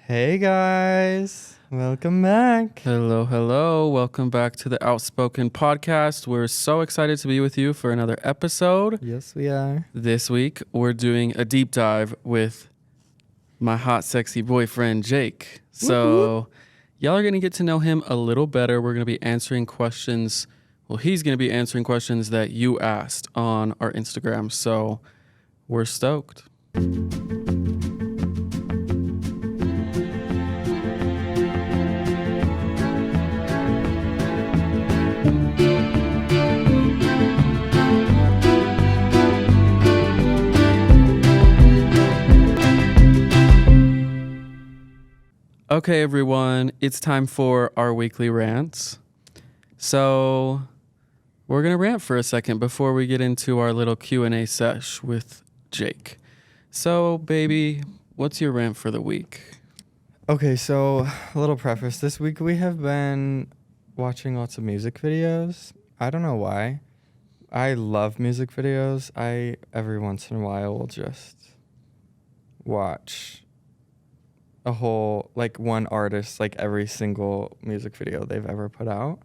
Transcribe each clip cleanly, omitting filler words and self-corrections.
Hey guys, welcome back. Hello, hello. Welcome back to the Outspoken Podcast. We're so excited to be with you for another episode. Yes, we are. This week, we're doing a deep dive with my hot, sexy boyfriend, Jake. So, y'all are going to get to know him a little better. We're going to be answering questions. Well, he's going to be answering questions that you asked on our Instagram. So, we're stoked. Okay, everyone, it's time for our weekly rants. So we're going to rant for a second before we get into our little Q&A sesh with Jake. So, baby, what's your rant for the week? Okay, so a little preface. This week we have been watching lots of music videos. I don't know why. I love music videos. I, every once in a while, will just watch a whole, like one artist, like every single music video they've ever put out.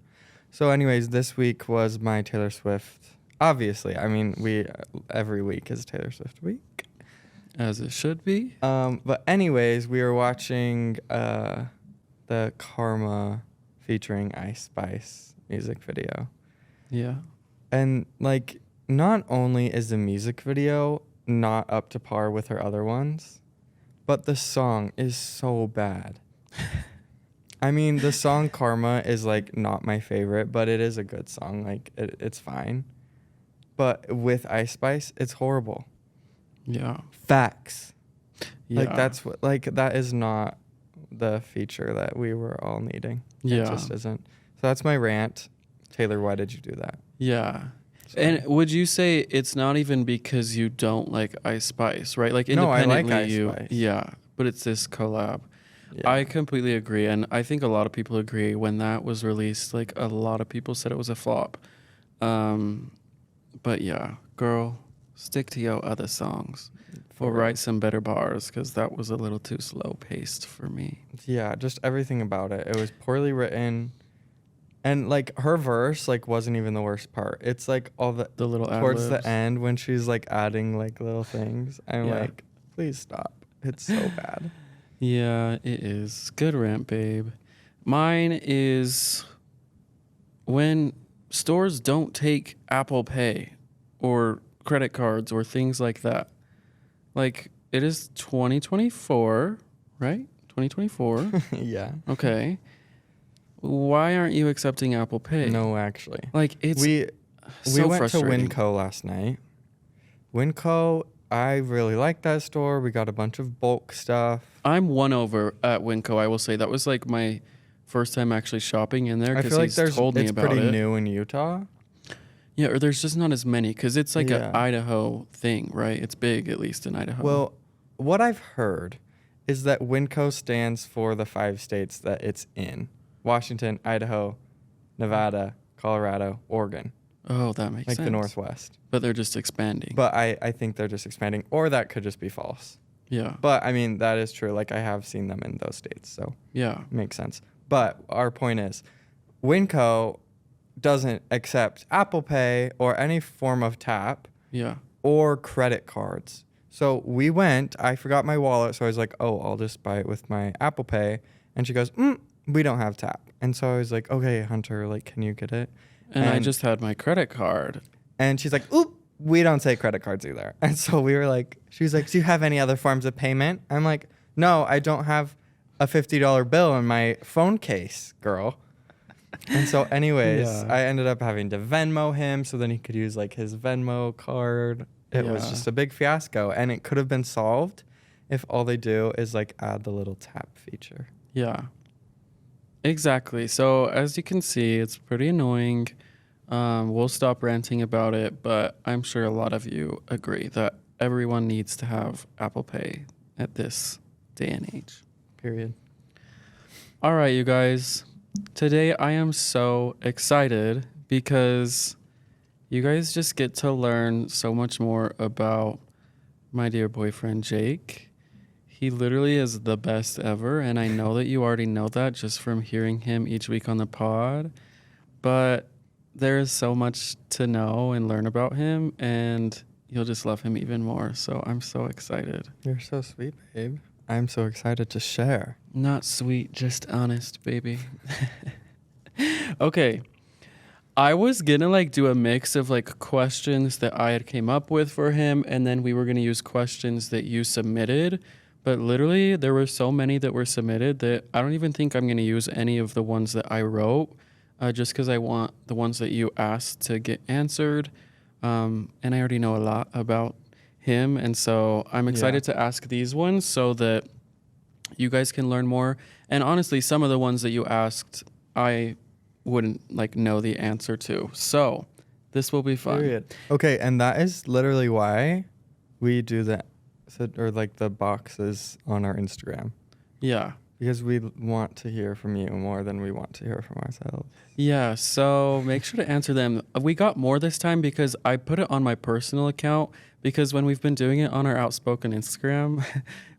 So anyways, this week was my Taylor Swift. Obviously, I mean, every week is Taylor Swift week. As it should be. But anyways, we were watching the Karma featuring Ice Spice music video. Yeah. And like, not only is the music video not up to par with her other ones, but the song is so bad. I mean, the song Karma is like not my favorite, but it is a good song. Like it's fine. But with Ice Spice, it's horrible. Yeah. Facts. Yeah. Like that is not the feature that we were all needing. Yeah. It just isn't. So that's my rant. Taylor, why did you do that? Yeah. Sorry. And would you say it's not even because you don't like Ice Spice, right? Like No, I independently, like Ice Spice. Yeah, but it's this collab. Yeah. I completely agree, and I think a lot of people agree. When that was released, like a lot of people said it was a flop. But yeah, girl, stick to your other songs or write some better bars because that was a little too slow paced for me. Yeah, just everything about it. It was poorly written. And like her verse like wasn't even the worst part. It's like all the little towards ad-libs. the end when she's like adding like little things. I'm Yeah. like, please stop. It's so bad. Yeah, it is. Good rant, babe. Mine is when stores don't take Apple Pay or credit cards or things like that. Like, it is 2024, right? 2024. Yeah. Okay. Why aren't you accepting Apple Pay? No, actually. Like, it's We so went to frustrating. Winco last night. Winco, I really like that store. We got a bunch of bulk stuff. I'm won over at Winco. I will say that was like my first time actually shopping in there I because feel like he's told me it's about pretty it. new in Utah. Yeah, or there's just not as many because it's like Yeah. an Idaho thing, right? It's big, at least in Idaho. Well, what I've heard is that Winco stands for the 5 states that it's in: Washington, Idaho, Nevada, Colorado, Oregon. Oh, that makes Like sense. the Northwest. But they're just expanding. But I think they're just expanding, or that could just be false. Yeah. But I mean, that is true. Like I have seen them in those states, so Yeah. it makes sense. But our point is, Winco doesn't accept Apple Pay or any form of tap Yeah. or credit cards. So we went, I forgot my wallet, so I was like, oh, I'll just buy it with my Apple Pay. And she goes, we don't have tap. And so I was like, okay, Hunter, like, can you get it? And I just had my credit card. And she's like, oop, we don't take credit cards either. And so we were like, she was like, do you have any other forms of payment? I'm like, no, I don't have a $50 bill in my phone case, girl. And so anyways, Yeah. I ended up having to Venmo him so then he could use like his Venmo card. It was Yeah. just a big fiasco, and it could have been solved if all they do is like add the little tap feature. Yeah. Exactly. So as you can see, it's pretty annoying. We'll stop ranting about it, but I'm sure a lot of you agree that everyone needs to have Apple Pay at this day and age. Period. All right, you guys. Today I am so excited because you guys just get to learn so much more about my dear boyfriend, Jake. He literally is the best ever, and I know that you already know that just from hearing him each week on the pod. But there is so much to know and learn about him, and you'll just love him even more. So I'm so excited. You're so sweet, babe. I'm so excited to share. Not sweet, just honest, baby. Okay. I was gonna like do a mix of like questions that I had came up with for him, and then we were gonna use questions that you submitted. But literally, there were so many that were submitted that I don't even think I'm gonna use any of the ones that I wrote, just because I want the ones that you asked to get answered. And I already know a lot about him, and so I'm excited to ask these ones so that you guys can learn more. And honestly, some of the ones that you asked, I wouldn't like know the answer to. So this will be fun. Period. Okay, and that is literally why we do that, or like the boxes on our Instagram, Yeah. because we want to hear from you more than we want to hear from ourselves. Yeah. So make sure to answer them. We got more this time because I put it on my personal account, because when we've been doing it on our Outspoken Instagram,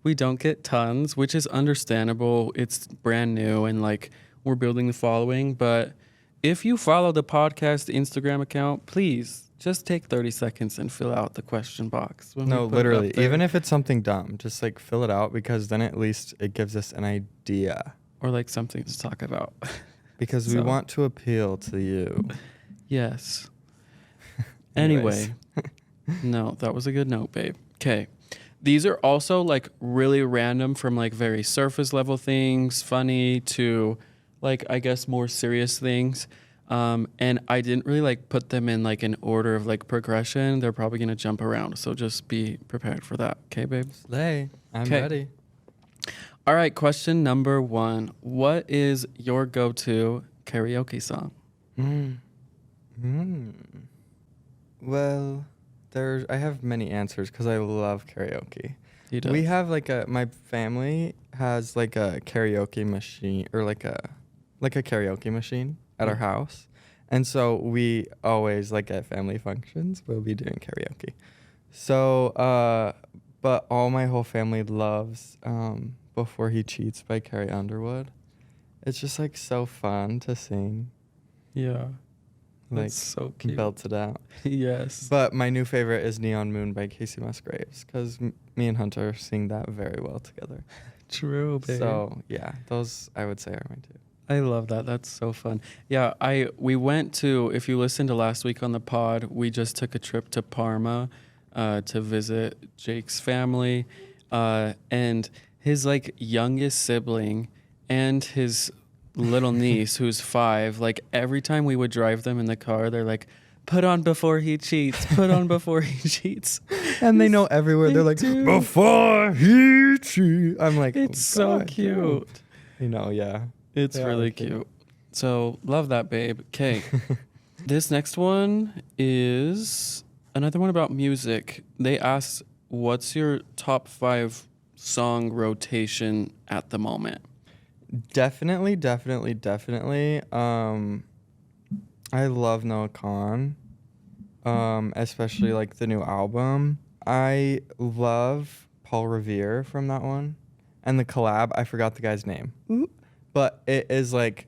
we don't get tons, which is understandable. It's brand new and like we're building the following. But if you follow the podcast Instagram account, please just take 30 seconds and fill out the question box. When No, we put it literally, up there. even if it's something dumb, just like fill it out, because then at least it gives us an idea, Or like something to talk about. because we So. want to appeal to you. Yes. Anyways. Anyway. No, that was a good note, babe. Okay. These are also like really random, from like very surface level things, funny, to like, I guess, more serious things. And I didn't really like put them in like an order of like progression. They're probably going to jump around. So just be prepared for that. Okay, babe? Slay. I'm 'Kay. ready. All right. Question number 1. What is your go-to karaoke song? Well, I have many answers because I love karaoke. He does. We have like my family has like a karaoke machine, or like a karaoke machine at our house. And so we always, like at family functions, we'll be doing karaoke. So, but all my whole family loves Before He Cheats by Carrie Underwood. It's just like so fun to sing. Yeah. Like, That's so cute. belts it out. Yes. But my new favorite is Neon Moon by Casey Musgraves, because me and Hunter sing that very well together. True, babe. So yeah, those I would say are my two. I love that. That's so fun. Yeah, we went to, if you listened to last week on the pod, we just took a trip to Parma to visit Jake's family, and his like youngest sibling and his little niece who's 5. Like every time we would drive them in the car, they're like, "Put on Before He Cheats. Put on Before He Cheats." And they know everywhere. They're like, do. Before He Cheats. I'm like, It's oh, so God, cute. no. You know, yeah. It's They are really cute. So love that, babe. Okay. This next one is another one about music. They asked, what's your top 5 song rotation at the moment? Definitely. I love Noah Khan, especially like the new album. I love Paul Revere from that one, and the collab. I forgot the guy's name, but it is like,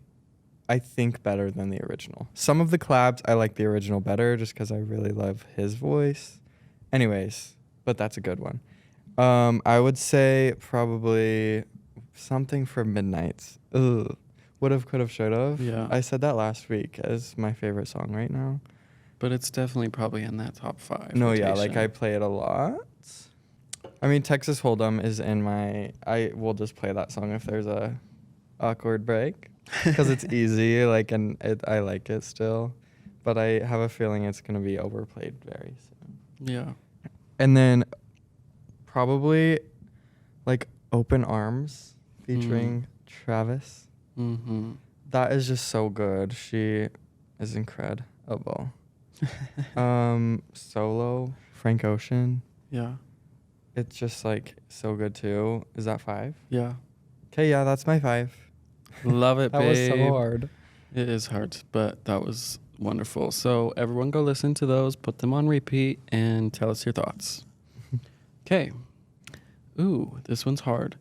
I think, better than the original. Some of the collabs I like the original better, just because I really love his voice. Anyways, but that's a good one. I would say probably something for Midnights. Ugh. Would've, could've, should've. Yeah. I said that last week as my favorite song right now. But it's definitely probably in that top 5. No, yeah, like rotation. I play it a lot. I mean, Texas Hold'em is in my. I will just play that song if there's a awkward break, because it's easy. Like, and I like it still, but I have a feeling it's gonna be overplayed very soon. Yeah. And then probably like Open Arms featuring Travis. Mm-hmm. That is just so good. She is incredible. Solo, Frank Ocean. Yeah. It's just like so good too. Is that 5? Yeah. Okay, yeah, that's my 5. Love it, That babe. was so hard. It is hard, but that was wonderful. So everyone go listen to those, put them on repeat, and tell us your thoughts. Okay. Ooh, this one's hard.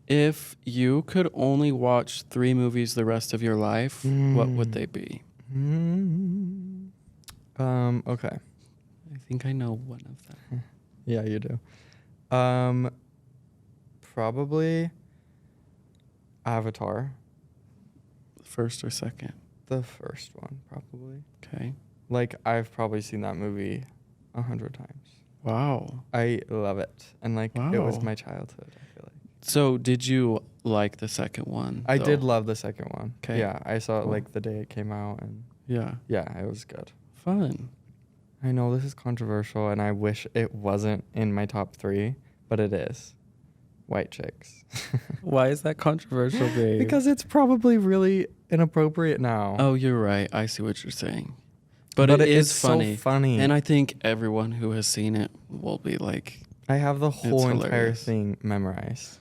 If you could only watch 3 movies the rest of your life, what would they be? Okay. I think I know one of them. Yeah, you do. Probably Avatar. First or second? The first one, probably. Okay. Like, I've probably seen that movie 100 times. Wow. I love it. And, like, it was Wow. my childhood, I feel like. So did you like the second one? I though? did love the second one. 'Kay. Yeah, I saw it, Cool. like, the day it came out. And, Yeah. yeah, it was good. Fun. I know this is controversial, and I wish it wasn't in my top 3, but it is. White chicks. Why is that controversial, babe? Because it's probably really inappropriate now. Oh, you're right. I see what you're saying. But it is it's funny. so funny. And I think everyone who has seen it will be like, I have the whole entire hilarious. thing memorized.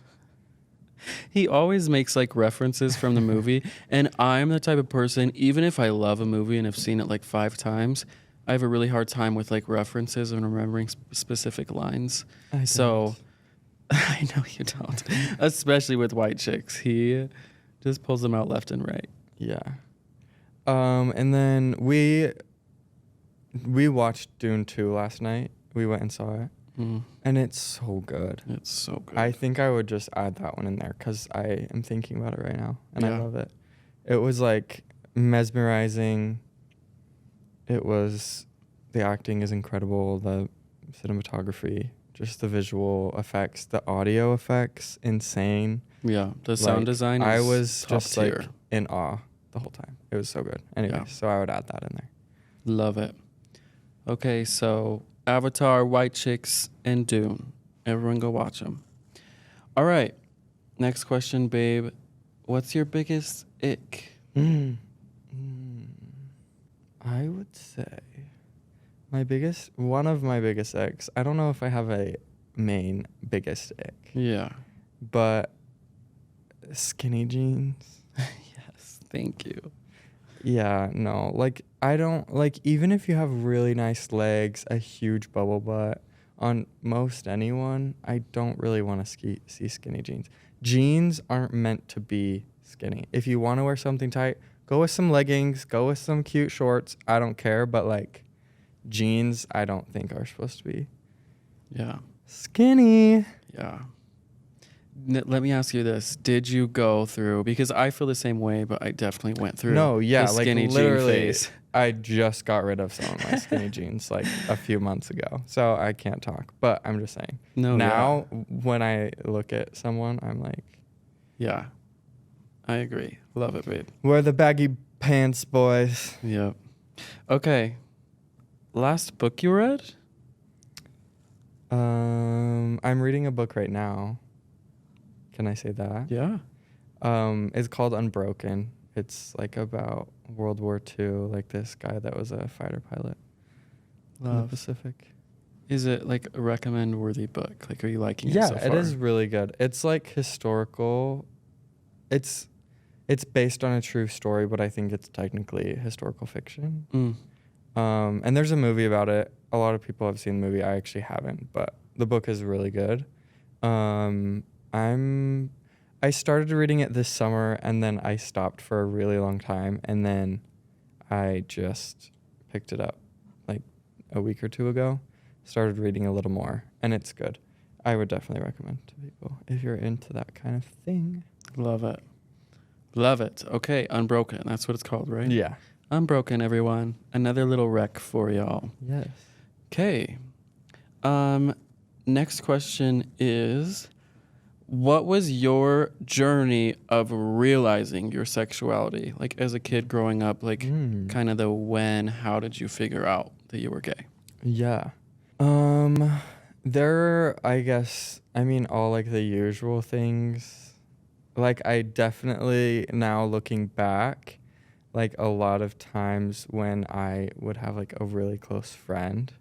he always makes like references from the movie. And I'm the type of person, even if I love a movie and have seen it like 5 times, I have a really hard time with like references and remembering specific lines. So I know you don't, especially with white chicks. He just pulls them out left and right. Yeah. And then we watched Dune 2 last night. We went and saw it. And it's so good. It's so good. I think I would just add that one in there because I am thinking about it right now. And I Yeah. love it. It was like mesmerizing. The acting is incredible. The cinematography, just the visual effects, the audio effects, insane. Yeah, the sound Like, design is I was top just tier. like in awe the whole time. It was so good. Anyway, Yeah. so I would add that in there. Love it. Okay, so Avatar, White Chicks, and Dune. Everyone go watch them. All right. Next question, babe. What's your biggest ick? I would say one of my biggest icks. I don't know if I have a main biggest ick, Yeah. but skinny jeans. Yes, thank you. Yeah, no, like I don't like, even if you have really nice legs, a huge bubble butt on most anyone, I don't really want to see skinny jeans. Jeans aren't meant to be skinny. If you want to wear something tight, go with some leggings, go with some cute shorts. I don't care, but like jeans, I don't think are supposed to be Yeah. skinny. Yeah. Let me ask you this. Did you go through, because I feel the same way, but I definitely went through No, yeah, the like skinny jean literally, phase. I just got rid of some of my skinny jeans like a few months ago, so I can't talk. But I'm just saying. No, Now, when I look at someone, I'm like, Yeah. I agree. Love it, babe. wear the baggy pants, boys. Yep. Okay. Last book you read? I'm reading a book right now. Can I say that? Yeah. It's called Unbroken. It's like about World War II, like this guy that was a fighter pilot in the Love. Pacific. Is it like a recommend worthy book? Like, are you liking it so far? It is really good. It's like historical. It's based on a true story, but I think it's technically historical fiction. And there's a movie about it. A lot of people have seen the movie. I actually haven't, but the book is really good. I started reading it this summer, and then I stopped for a really long time, and then I just picked it up like a week or two ago. Started reading a little more, and it's good. I would definitely recommend to people if you're into that kind of thing. Love it. Love it. Okay, Unbroken. That's what it's called, right? Yeah. Unbroken, everyone. Another little rec for y'all. Yes. Okay. Next question is, what was your journey of realizing your sexuality? Like as a kid growing up, like kind of how did you figure out that you were gay? Yeah. All like the usual things. Like I definitely, now looking back, like a lot of times when I would have like a really close friend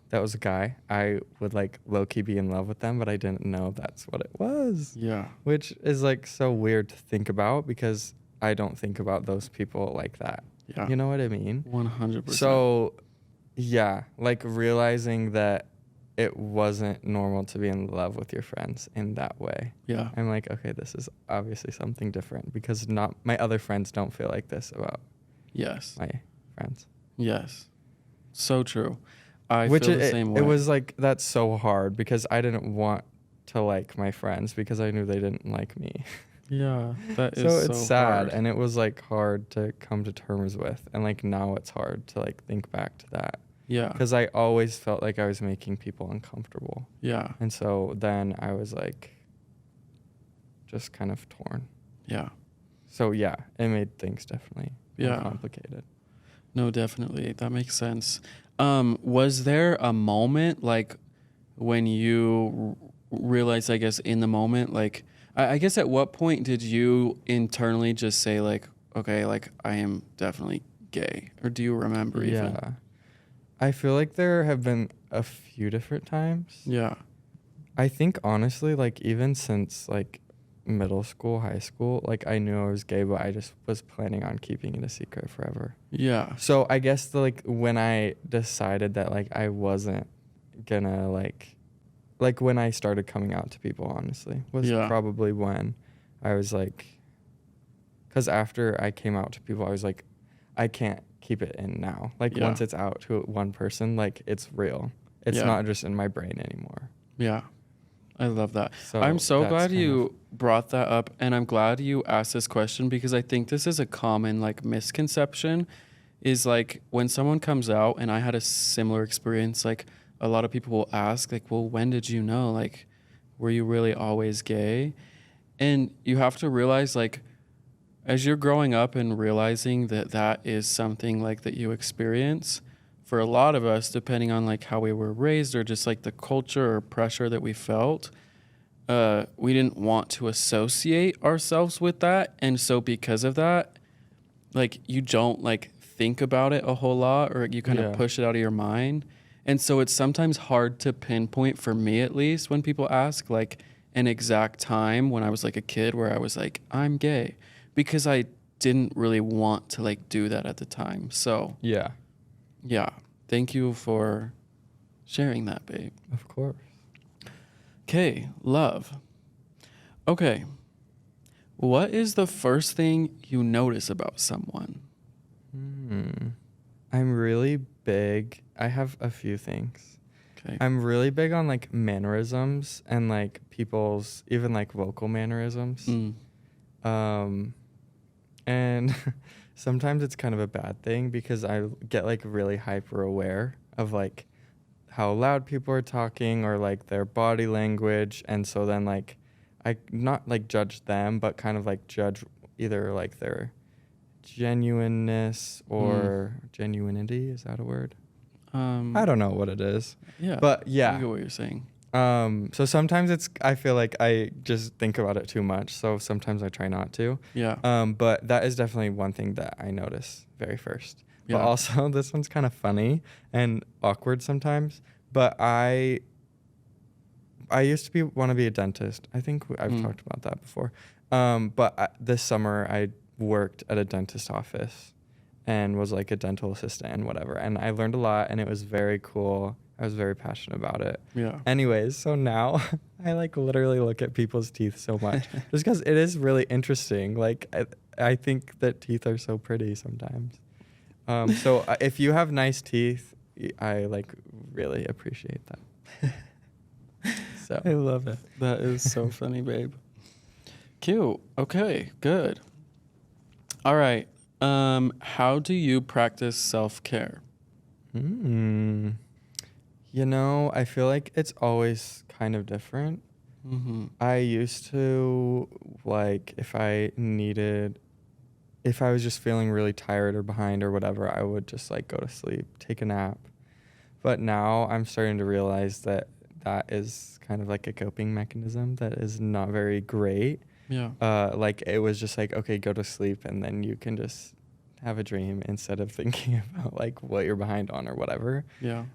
that was a guy, I would like low-key be in love with them, but I didn't know that's what it was. Yeah. Which is like so weird to think about because I don't think about those people like that. Yeah. You know what I mean? 100%. So, yeah, like realizing that it wasn't normal to be in love with your friends in that way. Yeah. I'm like, okay, this is obviously something different because not my other friends don't feel like this about Yes. my friends. Yes. So true. I Which feel the same way. it was like, that's so hard because I didn't want to like my friends because I knew they didn't like me. Yeah, that is So so it's sad hard. and it was like hard to come to terms with. And like now it's hard to like think back to that Yeah. because I always felt like I was making people uncomfortable. Yeah. And so then I was like just kind of torn. Yeah. So yeah, it made things definitely more Yeah. complicated. No, definitely. That makes sense. Was there a moment like when you realized, I guess, in the moment, like, I guess at what point did you internally just say, like, okay, like, I am definitely gay? Or do you remember even? Yeah. I feel like there have been a few different times. Yeah. I think honestly, like even since like middle school, high school, like I knew I was gay, but I just was planning on keeping it a secret forever. Yeah. So I guess like when I decided that like I wasn't gonna like when I started coming out to people, honestly, was Yeah. probably when I was like, because after I came out to people, I was like, I can't keep it in now. Like Yeah. once it's out to one person, like it's real. It's Yeah. not just in my brain anymore. Yeah. I love that. So I'm so that's glad kind you brought that up, and I'm glad you asked this question because I think this is a common like misconception is like when someone comes out, and I had a similar experience, like a lot of people will ask like, well, when did you know? Like, were you really always gay? And you have to realize like as you're growing up and realizing that that is something like that you experience, for a lot of us, depending on like how we were raised or just like the culture or pressure that we felt, we didn't want to associate ourselves with that. And so because of that, like you don't like think about it a whole lot, or you kind of Yeah. push it out of your mind. And so it's sometimes hard to pinpoint, for me at least, when people ask like an exact time when I was like a kid where I was like, I'm gay, because I didn't really want to like do that at the time. So Yeah, yeah, thank you for sharing that, babe. of course. Okay, love. Okay, what is the first thing you notice about someone? I'm really big. I have a few things. Okay. I'm really big on like mannerisms and like people's even like vocal mannerisms. And sometimes it's kind of a bad thing because I get like really hyper aware of like how loud people are talking or like their body language, and so then like I not like judge them but kind of like judge either like their genuineness or genuinity, is that a word? I don't know what it is. Yeah. But I yeah. get what you're saying. So sometimes I feel like I just think about it too much, so sometimes I try not to. Yeah. But that is definitely one thing that I notice very first. Yeah. But also this one's kind of funny and awkward sometimes, but I used to want to be a dentist. I think I've talked about that before. But this summer I worked at a dentist office and was like a dental assistant and whatever. And I learned a lot and it was very cool. I was very passionate about it. Yeah. Anyways, so now I like literally look at people's teeth so much just because it is really interesting. Like I think that teeth are so pretty sometimes. So if you have nice teeth, I like really appreciate that. So I love it. That is so funny, babe. Cute. Okay, good. All right. How do you practice self-care? You know, I feel like it's always kind of different. I used to, like, if I was just feeling really tired or behind or whatever, I would just, like, go to sleep, take a nap. But now I'm starting to realize that that is kind of like a coping mechanism that is not very great. Yeah. Like, it was just like, okay, go to sleep, and then you can just have a dream instead of thinking about, like, what you're behind on or whatever. Yeah.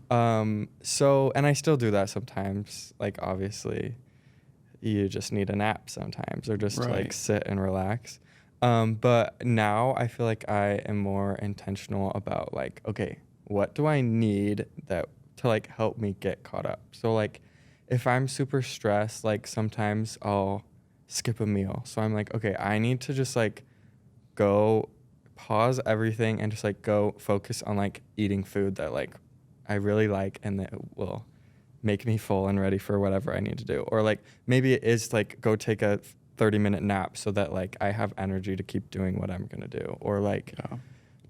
So, and I still do that sometimes. Like, obviously, you just need a nap sometimes or just, like, sit and relax. But now I feel like I am more intentional about, like, okay, what do I need that to like help me get caught up. So like if I'm super stressed, like sometimes I'll skip a meal. So I'm like, okay, I need to just like go pause everything and just like go focus on like eating food that like I really like and that will make me full and ready for whatever I need to do. Or like maybe it is like go take a 30-minute nap so that like I have energy to keep doing what I'm going to do. Or like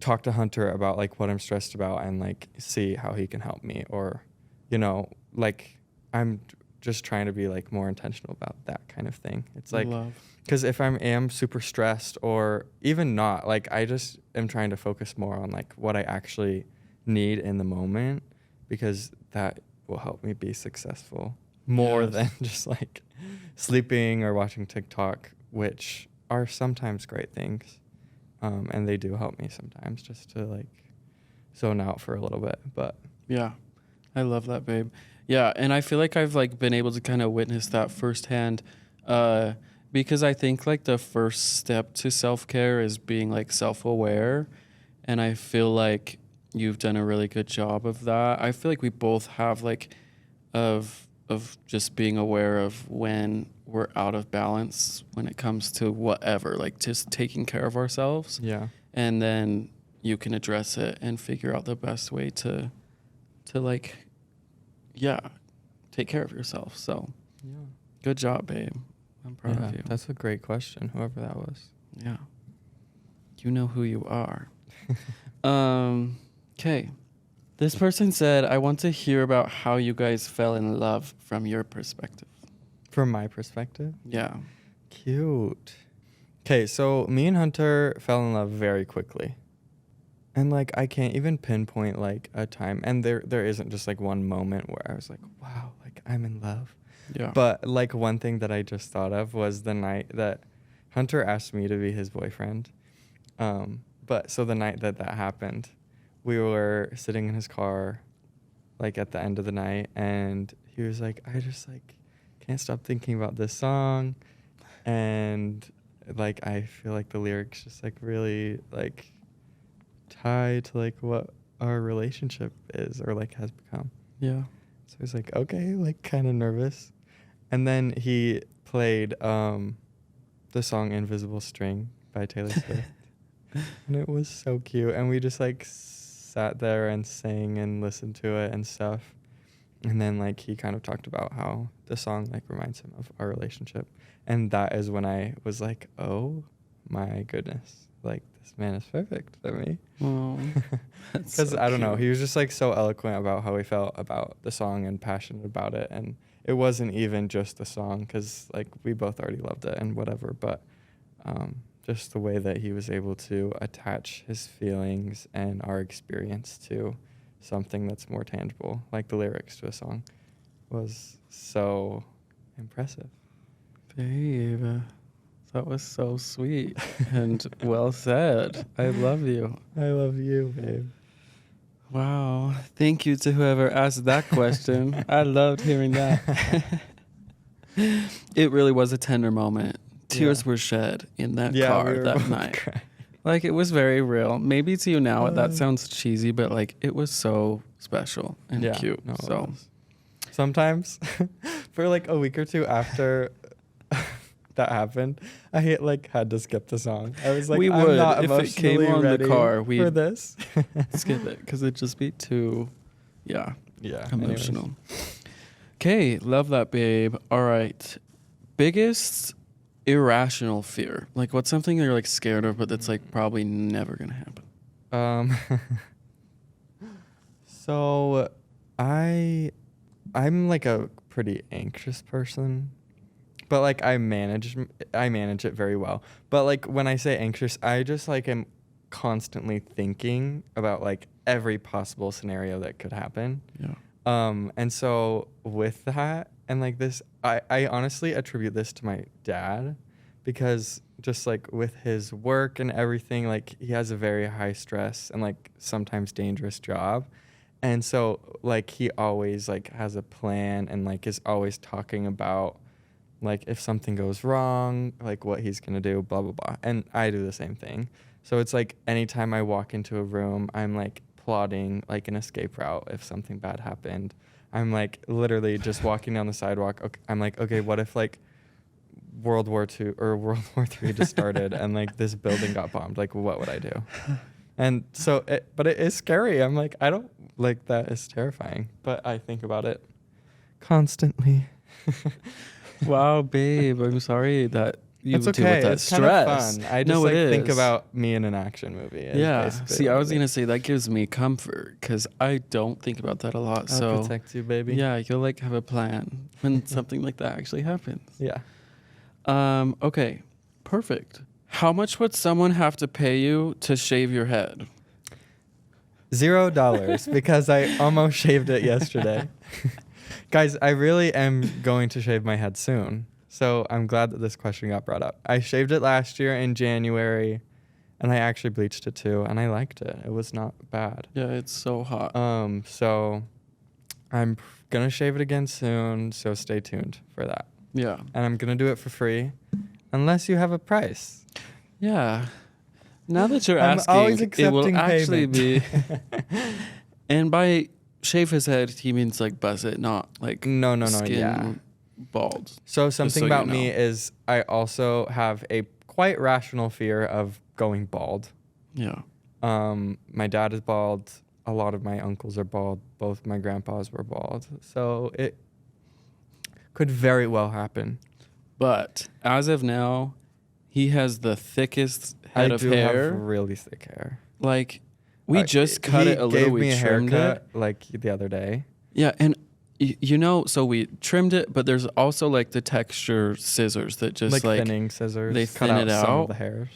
talk to Hunter about like what I'm stressed about and like see how he can help me. Or, you know, like I'm just trying to be like more intentional about that kind of thing. It's like, because if I am super stressed or even not, like I just am trying to focus more on like what I actually need in the moment, because that will help me be successful more than just like sleeping or watching TikTok, which are sometimes great things. And they do help me sometimes just to like zone out for a little bit. But yeah, I love that, babe. Yeah, and I feel like I've like been able to kind of witness that firsthand, because I think like the first step to self-care is being like self-aware, and I feel like you've done a really good job of that. I feel like we both have like of just being aware of when we're out of balance when it comes to whatever, like just taking care of ourselves. yeah. And then you can address it and figure out the best way to like, yeah, take care of yourself. So good job, babe. I'm proud of you. That's a great question, whoever that was. Yeah. You know who you are. Okay. This person said, I want to hear about how you guys fell in love from your perspective. From my perspective? Yeah. Cute. Okay, so me and Hunter fell in love very quickly. And like I can't even pinpoint like a time, and there isn't just like one moment where I was like, wow, like I'm in love. Yeah. But like one thing that I just thought of was the night that Hunter asked me to be his boyfriend. But so the night that happened, we were sitting in his car like at the end of the night, and he was like, I just like can't stop thinking about this song, and like I feel like the lyrics just like really like tie to like what our relationship is or like has become. Yeah. So I was like, okay, like kind of nervous. And then he played the song Invisible String by Taylor Swift. And it was so cute. And we just like sat there and sang and listened to it and stuff. And then like he kind of talked about how the song like reminds him of our relationship. And that is when I was like, oh my goodness, like this man is perfect for me. Oh, because so I don't know, cute. he was just like so eloquent about how he felt about the song and passionate about it. And it wasn't even just the song, because like we both already loved it and whatever, but just the way that he was able to attach his feelings and our experience to something that's more tangible, like the lyrics to a song, was so impressive. Babe, that was so sweet and well said. I love you. I love you, babe. Wow. Thank you to whoever asked that question. I loved hearing that. It really was a tender moment. Tears were shed in that car we were that both night. crying. Like, it was very real. Maybe to you now that sounds cheesy, but like it was so special and cute. No, it So was. Sometimes for like a week or two after that happened, I like had to skip the song. I was like, we I'm would not if it came emotionally on the ready car. for We this. skip it because it'd just be too, Yeah. emotional. Okay, love that, babe. All right, biggest irrational fear. Like, what's something you're like scared of, but that's like probably never gonna happen? So I'm like a pretty anxious person, but like I manage it very well. But like when I say anxious, I just like am constantly thinking about like every possible scenario that could happen. Yeah. And so with that and like this, I honestly attribute this to my dad, because just like with his work and everything, like he has a very high stress and like sometimes dangerous job. And so like he always like has a plan and like is always talking about like if something goes wrong, like what he's gonna do, blah, blah, blah. And I do the same thing. So it's like anytime I walk into a room, I'm like plotting like an escape route if something bad happened. I'm like literally just walking down the sidewalk. Okay, I'm like, okay, what if like World War II or World War III just started and like this building got bombed? Like, what would I do? And so, but it is scary. I'm like, I don't like that. Is terrifying, but I think about it constantly. Wow, babe, I'm sorry that you It's deal with okay. that It's stress. kind of fun. I just No, it like think is. about me in an action movie. Is Yeah. basically See, what I it was gonna is. say that gives me comfort because I don't think about that a lot. I'll So protect you, baby. yeah, you'll like have a plan when something like that actually happens. Yeah. Okay. Perfect. How much would someone have to pay you to shave your head? $0 because I almost shaved it yesterday. Guys, I really am going to shave my head soon. So I'm glad that this question got brought up. I shaved it last year in January and I actually bleached it too and I liked it. It was not bad. Yeah, it's so hot. So I'm gonna shave it again soon, so stay tuned for that. Yeah. And I'm gonna do it for free unless you have a price. Yeah. Now that you're I'm asking, always it will accepting actually be. payment. And by shave his head, he means like buzz it, not like No, skin yeah. bald. So something so you about me know. is I also have a quite rational fear of going bald. Yeah. My dad is bald. A lot of my uncles are bald. Both my grandpas were bald. So it could very well happen. But as of now, he has the thickest head of hair. Have really thick hair. Like, we just cut it a little. We trimmed it like the other day. Yeah, and you know, so we trimmed it, but there's also like the texture scissors that just like thinning scissors. they cut thin out it some out. of the hairs.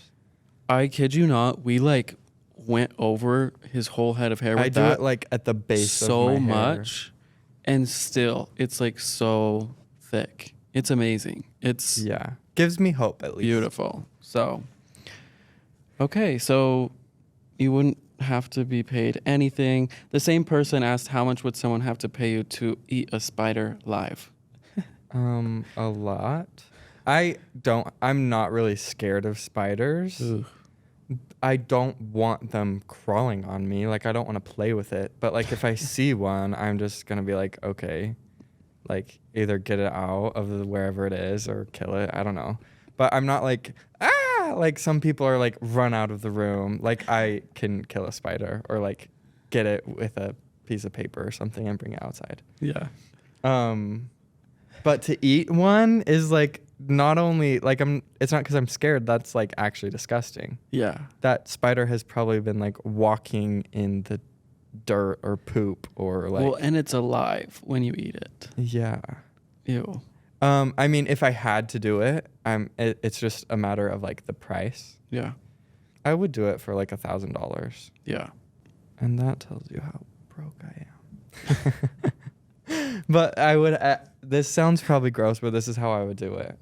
I kid you not, we like went over his whole head of hair with I do it like at the base of my so hair. much, and still it's like so thick. It's amazing. It's gives me hope at least. beautiful. So okay, so you wouldn't have to be paid anything. The same person asked how much would someone have to pay you to eat a spider live? A lot. I'm not really scared of spiders. Ugh. I don't want them crawling on me. Like I don't want to play with it. But like if I see one, I'm just gonna be like, okay, like either get it out of wherever it is or kill it. I don't know. But I'm not like like some people are like run out of the room. Like I can kill a spider or like get it with a piece of paper or something and bring it outside. Yeah. But to eat one is like not only like it's not because I'm scared. That's like actually disgusting. Yeah. That spider has probably been like walking in the dirt or poop or like. Well, and it's alive when you eat it. Yeah. Ew. I mean, if I had to do it, it's just a matter of like the price. Yeah. I would do it for like $1,000. Yeah. And that tells you how broke I am. But I would. This sounds probably gross, but this is how I would do it.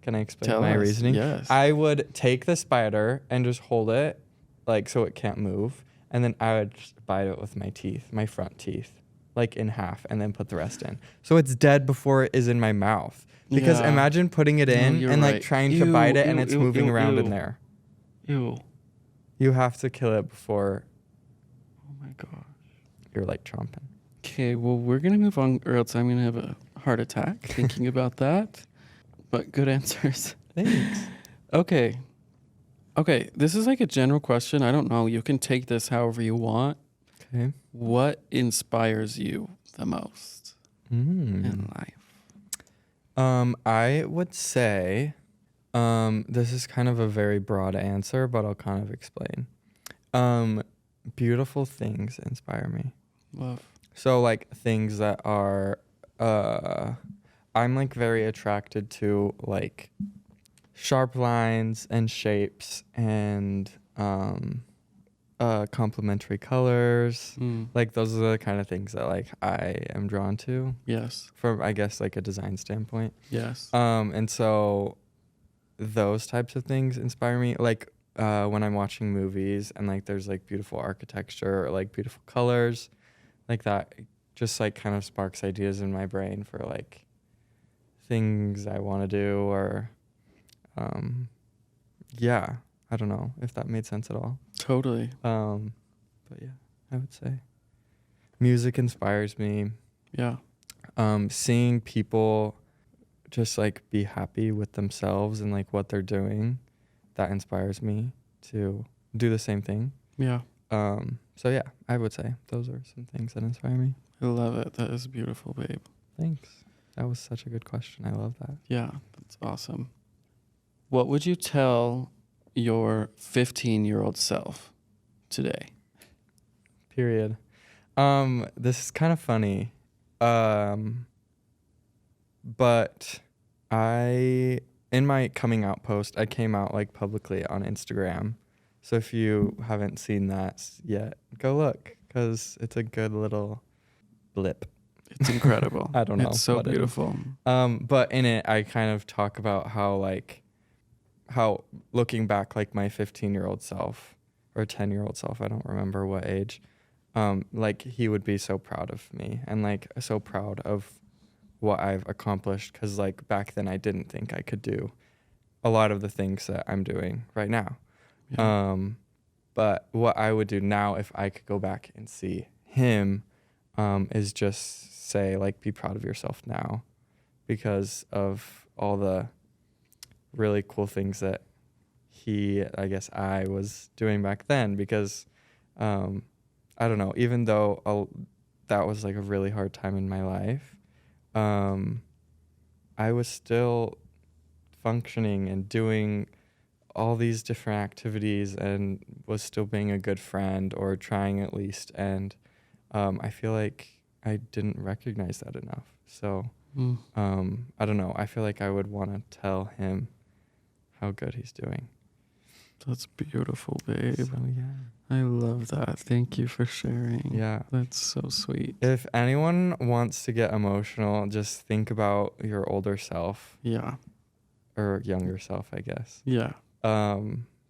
Can I explain Tell my us. reasoning? Yes. I would take the spider and just hold it, like so it can't move, and then I would just bite it with my teeth, my front teeth, like in half, and then put the rest in. So it's dead before it is in my mouth. Because Yeah. imagine putting it in you're and like right. trying to bite it and Ew, it's ew, moving ew, around ew. in there. Ew. You have to kill it before Oh my gosh. you're like chomping. Okay, well, we're going to move on, or else I'm going to have a heart attack thinking about that. But good answers. Thanks. Okay, this is like a general question. I don't know. You can take this however you want. Okay. What inspires you the most in life? I would say, this is kind of a very broad answer, but I'll kind of explain. Beautiful things inspire me. Love. So like things that are, I'm like very attracted to like sharp lines and shapes and complementary colors. Like those are the kind of things that like I am drawn to Yes. from I guess like a design standpoint. Yes. And so those types of things inspire me. Like when I'm watching movies and like there's like beautiful architecture or like beautiful colors, like that just like kind of sparks ideas in my brain for like things I want to do or yeah, I don't know if that made sense at all. Totally. But yeah. I would say. Music inspires me. Yeah. Seeing people just like be happy with themselves and like what they're doing, that inspires me to do the same thing. Yeah. So yeah, I would say those are some things that inspire me. I love it. That is beautiful, babe. Thanks. That was such a good question. I love that. Yeah, that's awesome. What would you tell your 15-year-old self today? Period. This is kind of funny. But in my coming out post, I came out like publicly on Instagram. So if you haven't seen that yet, go look because it's a good little blip. It's incredible. I don't know. It's so what it is. beautiful. But in it, I kind of talk about how looking back, like my 15-year-old self or 10-year-old self, I don't remember what age, like he would be so proud of me and like so proud of what I've accomplished. Cause like back then I didn't think I could do a lot of the things that I'm doing right now. Yeah. But what I would do now if I could go back and see him, is just say like, be proud of yourself now because of all the really cool things that I was doing back then because, I don't know, even though that was like a really hard time in my life, I was still functioning and doing all these different activities and was still being a good friend or trying at least. And I feel like I didn't recognize that enough. So I don't know. I feel like I would want to tell him how good he's doing. That's beautiful, babe. So yeah. I love that. Thank you for sharing. Yeah. That's so sweet. If anyone wants to get emotional, just think about your older self. Yeah. Or younger self, I guess. Yeah.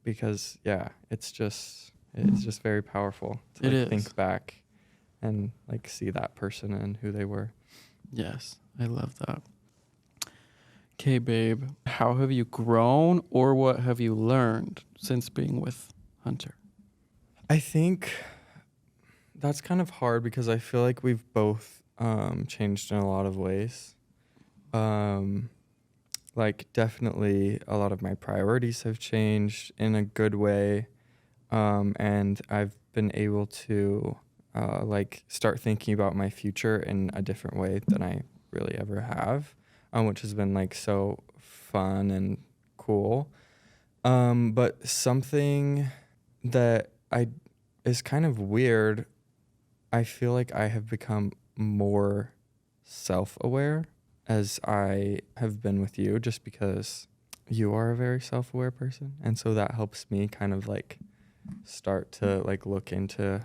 Because it's just very powerful to like think back and like see that person and who they were. Yes, I love that. Okay, babe, how have you grown or what have you learned since being with Hunter? I think that's kind of hard because I feel like we've both changed in a lot of ways. Like definitely a lot of my priorities have changed in a good way. And I've been able to like start thinking about my future in a different way than I really ever have, which has been like so fun and cool. But something that is kind of weird, I feel like I have become more self-aware as I have been with you, just because you are a very self-aware person. And so that helps me kind of like start to like look into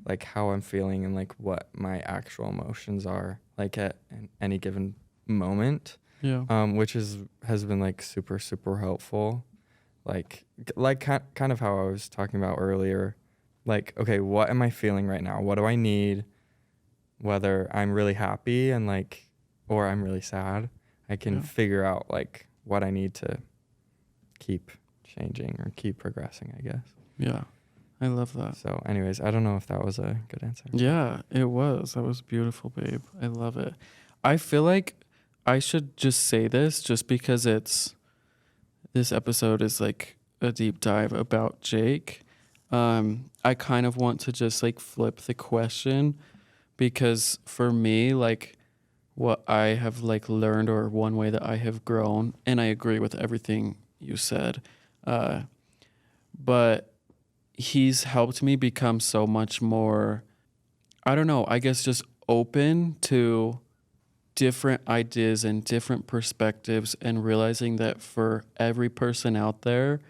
like how I'm feeling and like what my actual emotions are like at any given moment. Yeah. Which has been like super, super helpful. Like kind of how I was talking about earlier. Like, okay, what am I feeling right now? What do I need? Whether I'm really happy and like, or I'm really sad, I can figure out like what I need to keep changing or keep progressing, I guess. Yeah. I love that. So anyways, I don't know if that was a good answer. Yeah, it was. That was beautiful, babe. I love it. I feel like I should just say this just because this episode is like a deep dive about Jake. I kind of want to just like flip the question because for me, like what I have like learned or one way that I have grown, and I agree with everything you said, but he's helped me become so much more, I don't know, I guess just open to different ideas and different perspectives and realizing that for every person out there,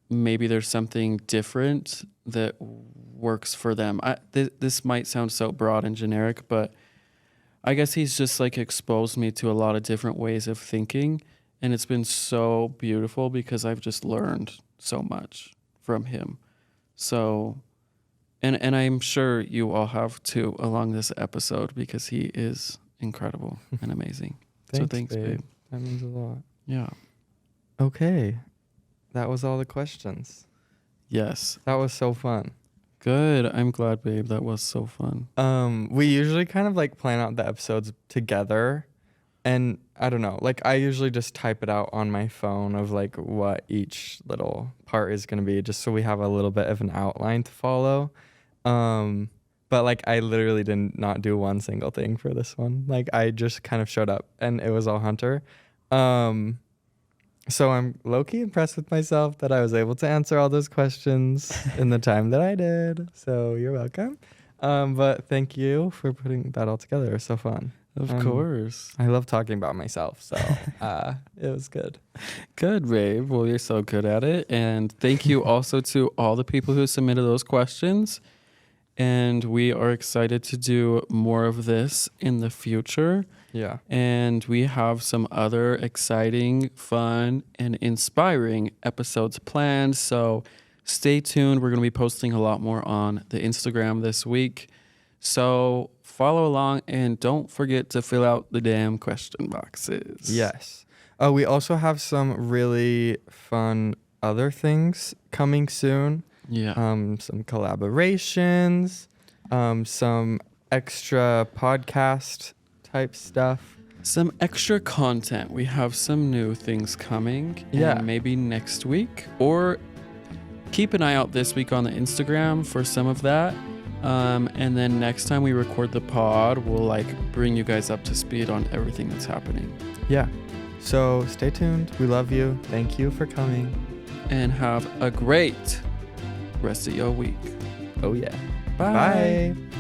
maybe there's something different that works for them. This might sound so broad and generic, but I guess he's just like exposed me to a lot of different ways of thinking. And it's been so beautiful because I've just learned so much from him. So, and I'm sure you all have too along this episode because he is incredible and amazing. Thanks, babe. That means a lot. Yeah. Okay. That was all the questions. Yes. That was so fun. Good. I'm glad, babe. That was so fun. We usually kind of like plan out the episodes together, and I don't know, like I usually just type it out on my phone of like what each little part is going to be, just so we have a little bit of an outline to follow. But like I literally did not do one single thing for this one. Like I just kind of showed up and it was all Hunter. So I'm low-key impressed with myself that I was able to answer all those questions in the time that I did. So you're welcome. But thank you for putting that all together. It was so fun. Of course. I love talking about myself, so it was good. Good, babe. Well, you're so good at it. And thank you also to all the people who submitted those questions. And we are excited to do more of this in the future. Yeah. And we have some other exciting, fun, and inspiring episodes planned. So stay tuned. We're going to be posting a lot more on the Instagram this week. So follow along and don't forget to fill out the damn question boxes. Yes. Oh, we also have some really fun other things coming soon. Yeah. Some collaborations, some extra podcast type stuff. Some extra content. We have some new things coming. Yeah. And maybe next week. Or keep an eye out this week on the Instagram for some of that. And then next time we record the pod, we'll like bring you guys up to speed on everything that's happening. Yeah. So stay tuned. We love you. Thank you for coming. And have a great rest of your week. Oh yeah. Bye. Bye.